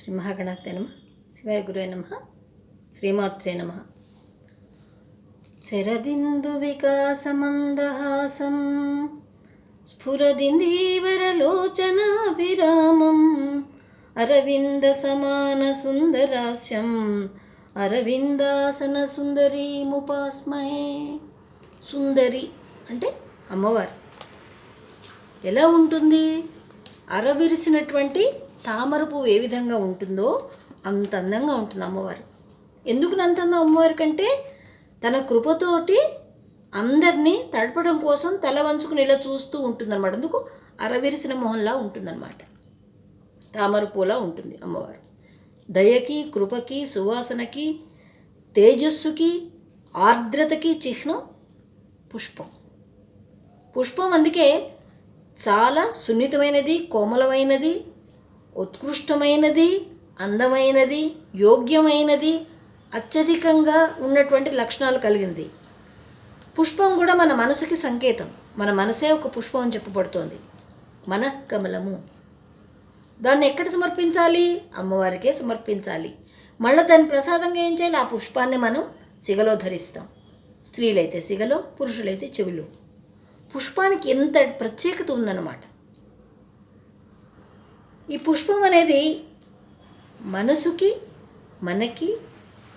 శ్రీ మహాగణాధిపతయే నమః. శివాయ గురువే నమః. శ్రీమాత్రే నమః. శరదిందు వికాసమందహాసం స్ఫురదిందీవరలోచనాభిరామం అరవింద సమాన సుందరాస్యం అరవిందాసన సుందరీముపాస్మహే. సుందరి అంటే అమ్మవారు. ఎలా ఉంటుంది? అరవిరిసినటువంటి తామర పువ్వు ఏ విధంగా ఉంటుందో అంత అందంగా ఉంటుంది అమ్మవారు. ఎందుకు అంత అందం అమ్మవారి కంటే తన కృపతోటి అందరినీ తడపడం కోసం తల వంచుకుని ఇలా చూస్తూ ఉంటుందన్నమాట. అందుకు అరవిరిసిన మొహంలా ఉంటుందన్నమాట. తామర పూలా ఉంటుంది అమ్మవారు. దయకి, కృపకి, సువాసనకి, తేజస్సుకి, ఆర్ద్రతకి చిహ్నం పుష్పం. పుష్పం అందుకే చాలా సున్నితమైనది, కోమలమైనది, ఉత్కృష్టమైనది, అందమైనది, యోగ్యమైనది, అత్యధికంగా ఉన్నటువంటి లక్షణాలు కలిగింది. పుష్పం కూడా మన మనసుకి సంకేతం. మన మనసే ఒక పుష్పం అని చెప్పబడుతోంది. మనఃకమలము. దాన్ని ఎక్కడ సమర్పించాలి? అమ్మవారికే సమర్పించాలి. మళ్ళీ దాన్ని ప్రసాదంగా ఏం చేయాలి? ఆ పుష్పాన్ని మనం సిగలో ధరిస్తాం. స్త్రీలైతే సిగలో, పురుషులైతే చెవిలో. పుష్పానికి ఎంత ప్రత్యేకత ఉందన్నమాట. ఈ పుష్పం అనేది మనసుకి, మనకి,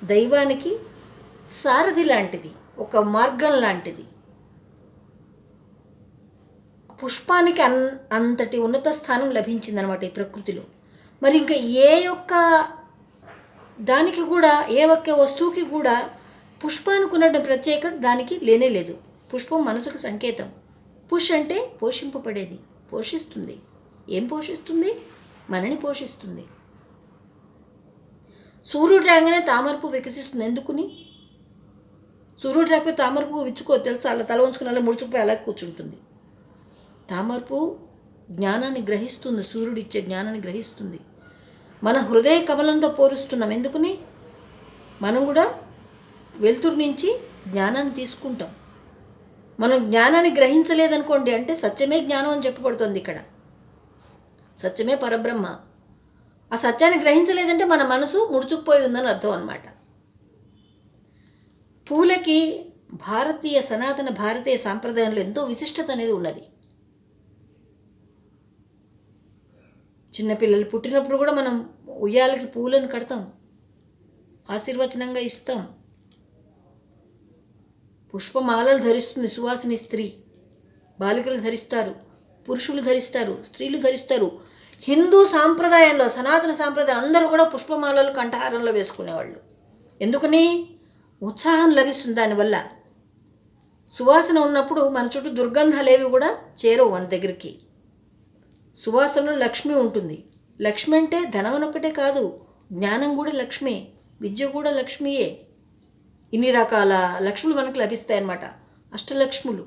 దైవానికి సారథి లాంటిది, ఒక మార్గం లాంటిది. పుష్పానికి అంతటి ఉన్నత స్థానం లభించిందనమాట ఈ ప్రకృతిలో. మరి ఇంకా ఏ ఒక్క దానికి కూడా, ఏ ఒక్క వస్తువుకి కూడా పుష్పానికి ఉన్న ప్రత్యేకత దానికి లేనే లేదు. పుష్పం మనసుకు సంకేతం. పుష్ అంటే పోషింపబడేది, పోషిస్తుంది. ఏం పోషిస్తుంది? మనని పోషిస్తుంది. సూర్యుడు రాగానే తామరపు వికసిస్తుంది. ఎందుకుని? సూర్యుడు రాకపోతే తామరపు విచ్చుకో తెలుసు. అలా తల ఉంచుకుని అలా ముడుచుకుపోయి అలా కూర్చుంటుంది. తామరపు జ్ఞానాన్ని గ్రహిస్తుంది, సూర్యుడు ఇచ్చే జ్ఞానాన్ని గ్రహిస్తుంది. మన హృదయ కమలంతో పోరుస్తున్నాం. ఎందుకుని? మనం కూడా వెలుతురు నుంచి జ్ఞానాన్ని తీసుకుంటాం. మనం జ్ఞానాన్ని గ్రహించలేదనుకోండి, అంటే సత్యమే జ్ఞానం అని చెప్పబడుతుంది ఇక్కడ. సత్యమే పరబ్రహ్మ. ఆ సత్యాన్ని గ్రహించలేదంటే మన మనసు ముడుచుకుపోయి ఉందని అర్థం అన్నమాట. పూలకి సనాతన భారతీయ సాంప్రదాయంలో ఎంతో విశిష్టత అనేది ఉన్నది. చిన్నపిల్లలు పుట్టినప్పుడు కూడా మనం ఉయ్యాలకి పూలను కడతాం, ఆశీర్వచనంగా ఇస్తాం. పుష్పమాలలు ధరిస్తుంది సువాసిని స్త్రీ. బాలికలు ధరిస్తారు, పురుషులు ధరిస్తారు, స్త్రీలు ధరిస్తారు. హిందూ సాంప్రదాయంలో, సనాతన సాంప్రదాయం అందరూ కూడా పుష్పమాలలు కంఠహారంలో వేసుకునేవాళ్ళు. ఎందుకని? ఉత్సాహం లభిస్తుంది దానివల్ల. సువాసన ఉన్నప్పుడు మన చుట్టూ దుర్గంధాలేవి కూడా చేరవు మన దగ్గరికి. సువాసనలో లక్ష్మి ఉంటుంది. లక్ష్మి అంటే ధనం ఒక్కటే కాదు, జ్ఞానం కూడా లక్ష్మే, విద్య కూడా లక్ష్మియే. ఇన్ని రకాల లక్ష్ములు మనకు లభిస్తాయన్నమాట, అష్టలక్ష్ములు.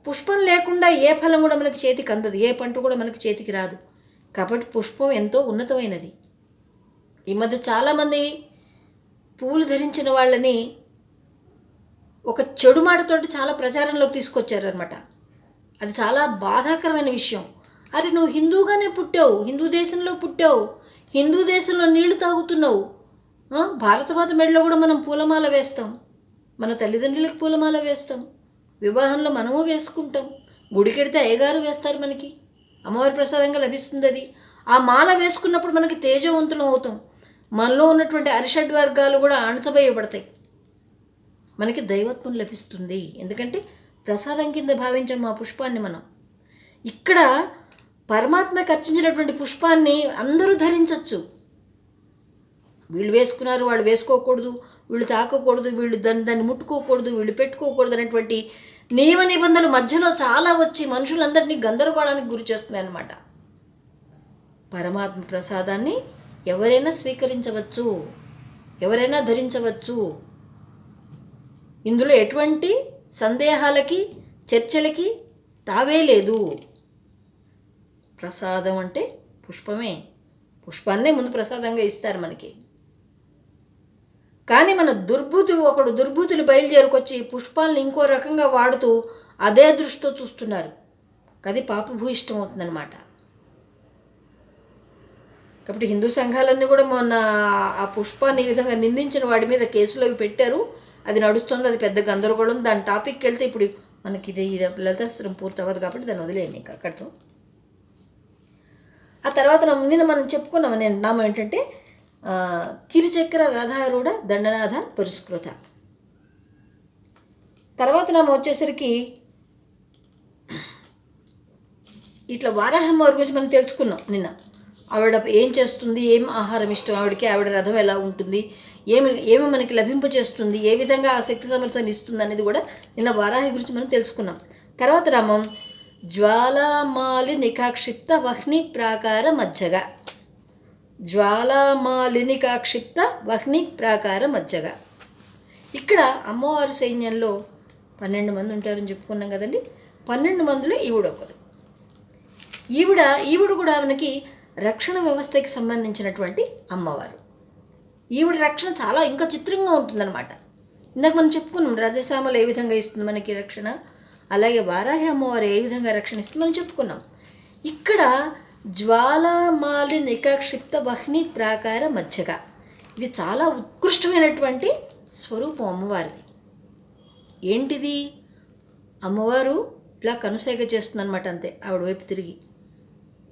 పుష్పం లేకుండా ఏ ఫలం కూడా మనకి చేతికి అందదు, ఏ పంట కూడా మనకి చేతికి రాదు. కాబట్టి పుష్పం ఎంతో ఉన్నతమైనది. ఈ మధ్య చాలామంది పువ్వులు ధరించిన వాళ్ళని ఒక చెడు మాటతోటి చాలా ప్రచారంలోకి తీసుకొచ్చారనమాట. అది చాలా బాధాకరమైన విషయం. అరే, నువ్వు హిందూగానే పుట్టావు, హిందూ దేశంలో పుట్టావు, హిందూ దేశంలో నీళ్లు తాగుతున్నావు. భారతమాత మెడలో కూడా మనం పూలమాల వేస్తాం, మన తల్లిదండ్రులకు పూలమాల వేస్తాం, వివాహంలో మనము వేసుకుంటాం, గుడికెడితే అయ్యగారు వేస్తారు, మనకి అమ్మవారి ప్రసాదంగా లభిస్తుంది అది. ఆ మాల వేసుకున్నప్పుడు మనకి తేజవంతులం అవుతాం. మనలో ఉన్నటువంటి అరిషడ్ వర్గాలు కూడా అణచబోయబడతాయి. మనకి దైవత్వం లభిస్తుంది. ఎందుకంటే ప్రసాదం కింద భావించాం ఆ పుష్పాన్ని మనం. ఇక్కడ పరమాత్మకి అర్చించినటువంటి పుష్పాన్ని అందరూ ధరించవచ్చు. వీళ్ళు వేసుకున్నారు, వాళ్ళు వేసుకోకూడదు, వీళ్ళు తాకకూడదు, వీళ్ళు దాన్ని ముట్టుకోకూడదు, వీళ్ళు పెట్టుకోకూడదు అనేటువంటి నియమ నిబంధనలు మధ్యలో చాలా వచ్చి మనుషులందరినీ గందరగోళానికి గురి చేస్తున్నాయి అన్నమాట. పరమాత్మ ప్రసాదాన్ని ఎవరైనా స్వీకరించవచ్చు, ఎవరైనా ధరించవచ్చు. ఇందులో ఎటువంటి సందేహాలకి, చర్చలకి తావే లేదు. ప్రసాదం అంటే పుష్పమే. పుష్పాన్నే ముందు ప్రసాదంగా ఇస్తారు మనకి. కానీ మన దుర్బుతులు బయలుదేరుకొచ్చి పుష్పాలను ఇంకో రకంగా వాడుతూ అదే దృష్టితో చూస్తున్నారు. అది పాపభూయిష్టం అవుతుందన్నమాట. కాబట్టి హిందూ సంఘాలన్నీ కూడా మొన్న ఆ పుష్పాన్ని ఈ విధంగా నిందించిన వాడి మీద కేసులు అవి పెట్టారు. అది నడుస్తుంది, అది పెద్ద గందరగోళం. దాని టాపిక్కి వెళ్తే ఇప్పుడు మనకి ఇది లలితాస్త్రం పూర్తి అవ్వదు కాబట్టి దాన్ని వదిలేయండి ఇంకా అక్కడితో. ఆ తర్వాత నిన్న మనం చెప్పుకున్నాం నేను నామం ఏంటంటే కిరిచక్ర రథారూఢ దండనాథ పురస్కృత. తర్వాత నామం వచ్చేసరికి ఇట్లా వారాహమ్మవారి గురించి మనం తెలుసుకున్నాం నిన్న. ఆవిడ ఏం చేస్తుంది, ఏం ఆహారం ఇష్టం ఆవిడకి, ఆవిడ రథం ఎలా ఉంటుంది, ఏమి మనకి లభింపచేస్తుంది, ఏ విధంగా ఆ శక్తి సమర్థాన్ని ఇస్తుంది అనేది కూడా నిన్న వారాహి గురించి మనం తెలుసుకున్నాం. తర్వాత నామం జ్వాలామాలినికాక్షిప్త వహ్ని ప్రాకార మధ్యగా. జ్వాలామాలినికాక్షిప్త వహ్ని ప్రాకార మధ్యగా. ఇక్కడ అమ్మవారి సైన్యంలో 12 మంది ఉంటారని చెప్పుకున్నాం కదండి. 12 మందిలో ఈవిడ ఒకరు. ఈవిడ కూడా మనకి రక్షణ వ్యవస్థకి సంబంధించినటువంటి అమ్మవారు. ఈవిడ రక్షణ చాలా ఇంకా చిత్రంగా ఉంటుందన్నమాట. ఇందాక మనం చెప్పుకున్నాం రాజశ్యామలు ఏ విధంగా ఇస్తుంది మనకి రక్షణ, అలాగే వారాహి అమ్మవారు ఏ విధంగా రక్షణ ఇస్తుంది మనం చెప్పుకున్నాం. ఇక్కడ జ్వాలామాలి నికాక్షిప్త వహ్ని ప్రాకార మధ్యగా, ఇది చాలా ఉత్కృష్టమైనటువంటి స్వరూపం అమ్మవారిది. ఏంటిది? అమ్మవారు ఇలా కనుసైగ చేస్తుందన్నమాట, అంతే. ఆవిడ వైపు తిరిగి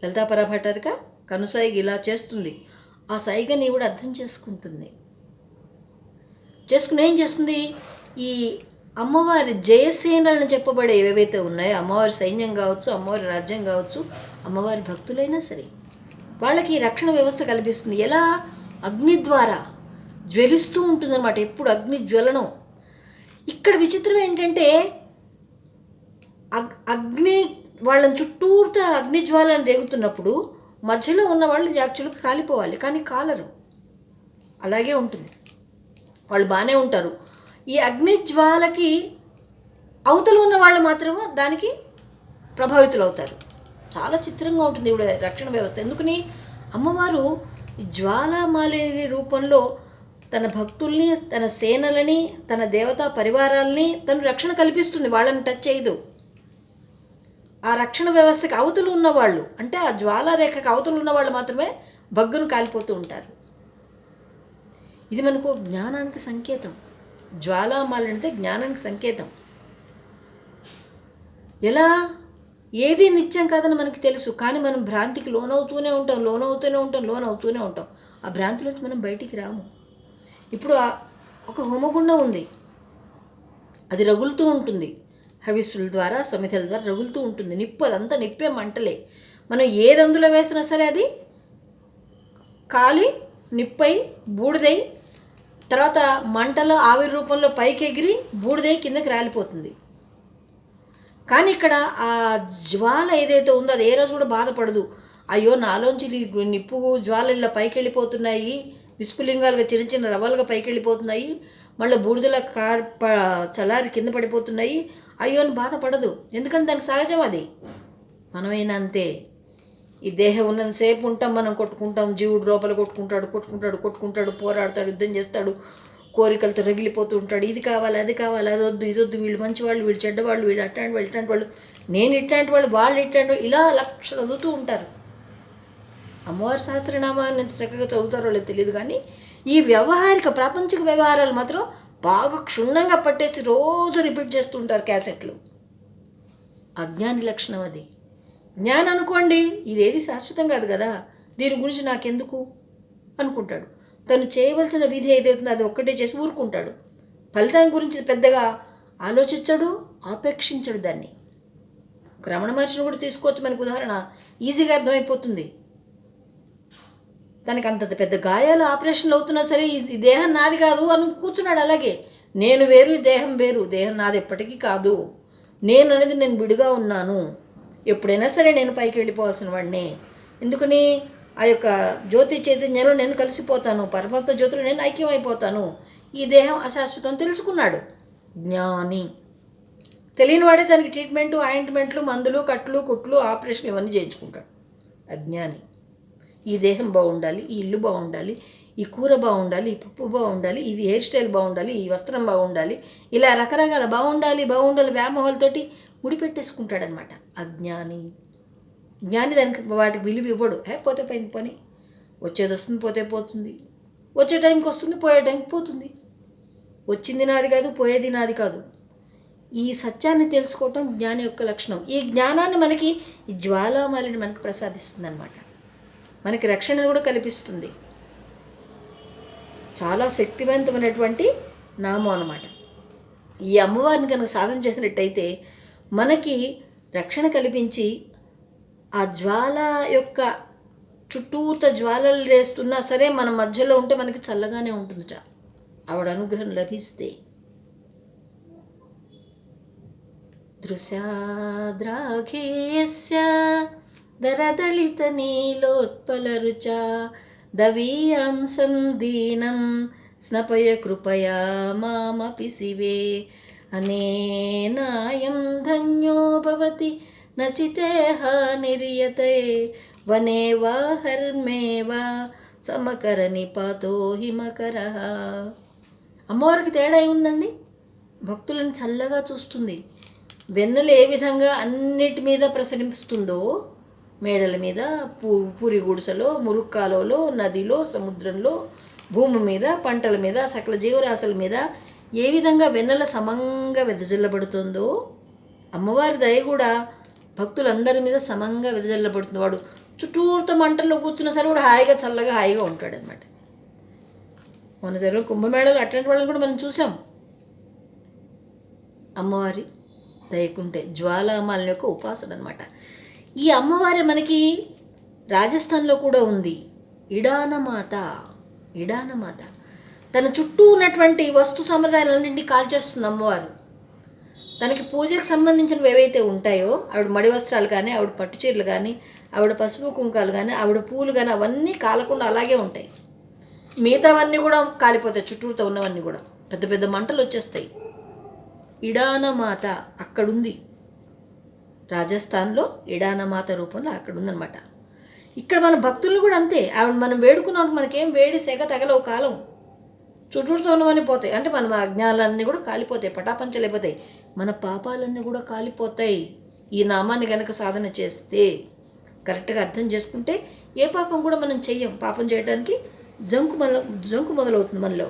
లలితాపరాభటారిక కనుసైగ ఇలా చేస్తుంది. ఆ సైగని కూడా అర్థం చేసుకుని ఏం చేస్తుంది, ఈ అమ్మవారి జయసేనలను చెప్పబడే ఏవైతే ఉన్నాయో, అమ్మవారి సైన్యం కావచ్చు, అమ్మవారి రాజ్యం కావచ్చు, అమ్మవారి భక్తులైనా సరే వాళ్ళకి రక్షణ వ్యవస్థ కల్పిస్తుంది. ఎలా? అగ్ని ద్వారా జ్వలిస్తూ ఉంటుందన్నమాట, ఎప్పుడు అగ్ని జ్వలనం. ఇక్కడ విచిత్రం ఏంటంటే అగ్ని వాళ్ళని చుట్టూరుతా అగ్ని జ్వాలను రేగుతున్నప్పుడు మధ్యలో ఉన్న వాళ్ళు యాక్చువల్గా కాలిపోవాలి, కానీ కాలరు. అలాగే ఉంటుంది, వాళ్ళు బాగానే ఉంటారు. ఈ అగ్ని జ్వాలకి అవతల ఉన్న వాళ్ళు మాత్రమే దానికి ప్రభావితులు అవుతారు. చాలా చిత్రంగా ఉంటుంది ఇప్పుడు రక్షణ వ్యవస్థ. ఎందుకని? అమ్మవారు జ్వాలామాలిని రూపంలో తన భక్తుల్ని, తన సేనలని, తన దేవతా పరివారాలని తను రక్షణ కల్పిస్తుంది. వాళ్ళని టచ్ చేయదు. ఆ రక్షణ వ్యవస్థకి అవతలు ఉన్నవాళ్ళు, అంటే ఆ జ్వాలారేఖకి అవతలు ఉన్నవాళ్ళు మాత్రమే భగ్గును కాలిపోతూ ఉంటారు. ఇది మనకు జ్ఞానానికి సంకేతం. జ్వాలామాలిని అంటే జ్ఞానానికి సంకేతం. ఎలా? ఏది నిత్యం కాదని మనకి తెలుసు, కానీ మనం భ్రాంతికి లోనవుతూనే ఉంటాం. ఆ భ్రాంతిలోంచి మనం బయటికి రాము. ఇప్పుడు ఒక హోమగుండం ఉంది, అది రగులుతూ ఉంటుంది. హవిస్సుల ద్వారా, సమితుల ద్వారా రగులుతూ ఉంటుంది. నిప్పు, అదంతా నిప్పే, మంటలే. మనం ఏది అందులో వేసినా సరే అది కాలి నిప్పై బూడిదై, తర్వాత మంటలో ఆవిరి రూపంలో పైకి ఎగిరి బూడిదై కిందకి రాలిపోతుంది. కానీ ఇక్కడ ఆ జ్వాల ఏదైతే ఉందో అది ఏ రోజు కూడా బాధపడదు. అయ్యో నాలోంచి నిప్పు జ్వాలలు ఇలా పైకి వెళ్ళిపోతున్నాయి, విస్ఫులింగాలుగా చిన్న చిన్న రవ్వలుగా పైకి వెళ్ళిపోతున్నాయి, మళ్ళీ బూడిదల చలారి కింద పడిపోతున్నాయి, అయ్యో అని బాధపడదు. ఎందుకంటే దానికి సహజం అది. మనమైనా అంతే. ఈ దేహం ఉన్నంతసేపు ఉంటాం, మనం కొట్టుకుంటాం. జీవుడు లోపల కొట్టుకుంటాడు, పోరాడతాడు, యుద్ధం చేస్తాడు, కోరికలతో రగిలిపోతూ ఉంటాడు. ఇది కావాలి, అది కావాలి, అది వద్దు, ఇది వద్దు, వీళ్ళు మంచివాళ్ళు, వీళ్ళు చెడ్డవాళ్ళు, వీళ్ళు అట్లాంటి వాళ్ళు, ఇట్లాంటి వాళ్ళు, నేను ఇట్లాంటి వాళ్ళు, వాళ్ళు ఇట్లాంటి వాళ్ళు, ఇలా లక్ష చదువుతూ ఉంటారు. అమ్మవారి సహస్రనామాన్ని ఎంత చక్కగా చదువుతారో లేదు తెలియదు, కానీ ఈ వ్యవహారిక ప్రాపంచిక వ్యవహారాలు మాత్రం బాగా క్షుణ్ణంగా పట్టేసి రోజు రిపీట్ చేస్తూ ఉంటారు క్యాసెట్లు. అజ్ఞాని లక్షణం అది. జ్ఞానం అనుకోండి, ఇదేది శాశ్వతం కాదు కదా, దీని గురించి నాకెందుకు అనుకుంటాడు. తను చేయవలసిన విధి ఏదైతుందో అది ఒక్కటే చేసి ఊరుకుంటాడు. ఫలితం గురించి పెద్దగా ఆలోచించడు, ఆపేక్షించడు దాన్ని. రమణ మహర్షిని కూడా తీసుకోవచ్చు మనకు ఉదాహరణ, ఈజీగా అర్థమైపోతుంది. తనకి అంతంత పెద్ద గాయాలు, ఆపరేషన్లు అవుతున్నా సరే ఈ దేహం నాది కాదు అని కూర్చున్నాడు. అలాగే నేను వేరు, ఈ దేహం వేరు, దేహం నాది ఎప్పటికీ కాదు, నేను అనేది నేను విడిగా ఉన్నాను, ఎప్పుడైనా సరే నేను పైకి వెళ్ళిపోవాల్సిన వాడినే. ఎందుకని? ఆ యొక్క జ్యోతి చైతన్యంలో నేను కలిసిపోతాను, పరమాత్మ జ్యోతిలో నేను ఐక్యమైపోతాను, ఈ దేహం అశాశ్వతం తెలుసుకున్నాడు జ్ఞాని. తెలియని వాడే దానికి ట్రీట్మెంటు, ఆయింట్మెంట్లు, మందులు, కట్లు, కుట్లు, ఆపరేషన్లు ఇవన్నీ చేయించుకుంటాడు. అజ్ఞాని. ఈ దేహం బాగుండాలి, ఈ ఇల్లు బాగుండాలి, ఈ కూర బాగుండాలి, ఈ పప్పు బాగుండాలి, ఇది హెయిర్ స్టైల్ బాగుండాలి, ఈ వస్త్రం బాగుండాలి, ఇలా రకరకాల బాగుండాలి వ్యామోహాలతోటి ముడిపెట్టేసుకుంటాడనమాట అజ్ఞాని. జ్ఞాని దానికి వాటికి విలువ ఇవ్వడు. పోతే పోయింది పని, వచ్చేది వస్తుంది, పోతే పోతుంది. వచ్చే టైంకి వస్తుంది, పోయే టైంకి పోతుంది. వచ్చింది నాది కాదు, పోయేది నాది కాదు. ఈ సత్యాన్ని తెలుసుకోవటం జ్ఞాని యొక్క లక్షణం. ఈ జ్ఞానాన్ని మనకి ఈ జ్వాలామాలిని మనకి ప్రసాదిస్తుంది అన్నమాట. మనకి రక్షణను కూడా కల్పిస్తుంది. చాలా శక్తివంతమైనటువంటి నామం అన్నమాట. ఈ అమ్మవారిని కనుక సాధన చేసినట్టయితే మనకి రక్షణ కల్పించి ఆ జ్వాల యొక్క చుట్టూత జ్వాలలు వేస్తున్నా సరే మన మధ్యలో ఉంటే మనకి చల్లగానే ఉంటుందిట ఆవిడ అనుగ్రహం లభిస్తే. దృశ్యాద్రాఘేయస్య దరదళిత నీలోత్పలరుచ దవీయాంసం దీనం స్నపయ కృపయా మామపి శివే అనేనాయం ధన్యో భవతి నచితేహ నిర్యతే వనే వా హర్మే వా సమకర నిపాతో హిమకర. అమ్మవారికి తేడా ఏముందండి? భక్తులను చల్లగా చూస్తుంది. వెన్నెలు ఏ విధంగా అన్నిటి మీద ప్రసరిస్తుందో, మేడల మీద, పూరి గుడిసెలో, మురుక్కాలలో, నదిలో, సముద్రంలో, భూమి మీద, పంటల మీద, సకల జీవరాశుల మీద ఏ విధంగా వెన్నెల సమంగా వెదజల్లబడుతుందో అమ్మవారి దయ కూడా భక్తులందరి మీద సమంగా వెదజల్లబడుతుంది. వాడు చుట్టూతో మంటల్లో కూర్చున్న సరే కూడా హాయిగా చల్లగా హాయిగా ఉంటాడు అనమాట. మన జరిగిన కుంభమేళలో అట్లాంటి వాళ్ళని కూడా మనం చూసాం. అమ్మవారి దయకుంటే జ్వాలామాలిని యొక్క ఉపాసన అనమాట. ఈ అమ్మవారి మనకి రాజస్థాన్లో కూడా ఉంది. ఇడానమాత. ఇడానమాత తన చుట్టూ ఉన్నటువంటి వస్తు సంప్రదాయాలన్నింటినీ కాల్చేస్తుంది అమ్మవారు. తనకి పూజకు సంబంధించినవి ఏవైతే ఉంటాయో, ఆవిడ మడి వస్త్రాలు కానీ, ఆవిడ పట్టు చీరలు కానీ, ఆవిడ పసుపు కుంకాలు కానీ, ఆవిడ పూలు కానీ అవన్నీ కాలకుండా అలాగే ఉంటాయి. మిగతావన్నీ కూడా కాలిపోతాయి. చుట్టూతో ఉన్నవన్నీ కూడా పెద్ద పెద్ద మంటలు వచ్చేస్తాయి. ఇడానమాత అక్కడుంది. రాజస్థాన్లో ఇడానమాత రూపంలో అక్కడ ఉందన్నమాట. ఇక్కడ మన భక్తులు కూడా అంతే. ఆవిడ మనం వేడుకున్నాం, మనకేం వేడి సెగ తగలవు. కాలం చుట్టూతో ఉన్నవన్నీ పోతాయి. అంటే మన అజ్ఞానాలన్నీ కూడా కాలిపోతాయి, పటాపంచలైపోతాయి. మన పాపాలన్నీ కూడా కాలిపోతాయి. ఈ నామాన్ని కనుక సాధన చేస్తే, కరెక్ట్గా అర్థం చేసుకుంటే ఏ పాపం కూడా మనం చెయ్యం. పాపం చేయడానికి జంకు మొదలవుతుంది మనలో.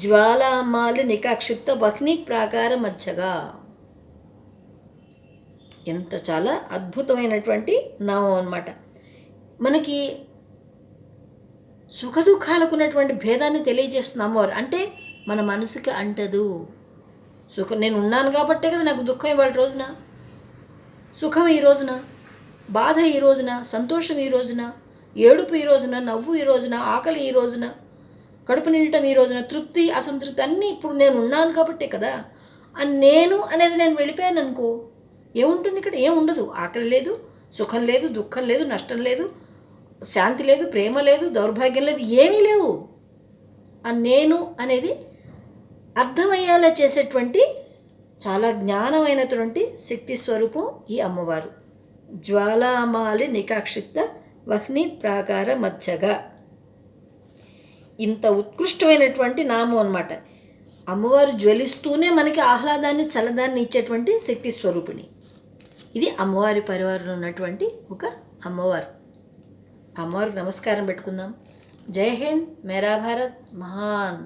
జ్వాలామాలి నికాక్షిప్త వహ్ని ప్రాకార మధ్యగా. ఎంత చాలా అద్భుతమైనటువంటి నామం అన్నమాట. మనకి సుఖదుఖాలకు ఉన్నటువంటి భేదాన్ని తెలియజేస్తుంది అమ్మవారు. అంటే మన మనసుకి అంటదు. నేను ఉన్నాను కాబట్టే కదా నాకు దుఃఖం ఇవాళ రోజున, సుఖం ఈ రోజున, బాధ ఈ రోజున, సంతోషం ఈ రోజున, ఏడుపు ఈ రోజున, నవ్వు ఈ రోజున, ఆకలి ఈ రోజున, కడుపు నిండటం ఈ రోజున, తృప్తి అసంతృప్తి అన్నీ ఇప్పుడు నేను ఉన్నాను కాబట్టే కదా. నేను అనేది నేను వెళ్ళిపోయాను అనుకో, ఏముంటుంది ఇక్కడ? ఏముండదు. ఆకలి లేదు, సుఖం లేదు, దుఃఖం లేదు, నష్టం లేదు, శాంతి లేదు, ప్రేమ లేదు, దౌర్భాగ్యం లేదు, ఏమీ లేవు. నేను అనేది అర్థమయ్యేలా చేసేటువంటి చాలా జ్ఞానమైనటువంటి శక్తి స్వరూపం ఈ అమ్మవారు. జ్వాలామాలి నికాక్షిప్త వహ్ని ప్రాకార మధ్యగా. ఇంత ఉత్కృష్టమైనటువంటి నామం అన్నమాట. అమ్మవారు జ్వలిస్తూనే మనకి ఆహ్లాదాన్ని, చల్లదాన్ని ఇచ్చేటువంటి శక్తి స్వరూపిణి. ఇది అమ్మవారి పరివారంలో ఉన్నటువంటి ఒక అమ్మవారు. అమ్మవారికి నమస్కారం పెట్టుకుందాం. జై హింద్, మేరా భారత్ మహాన్.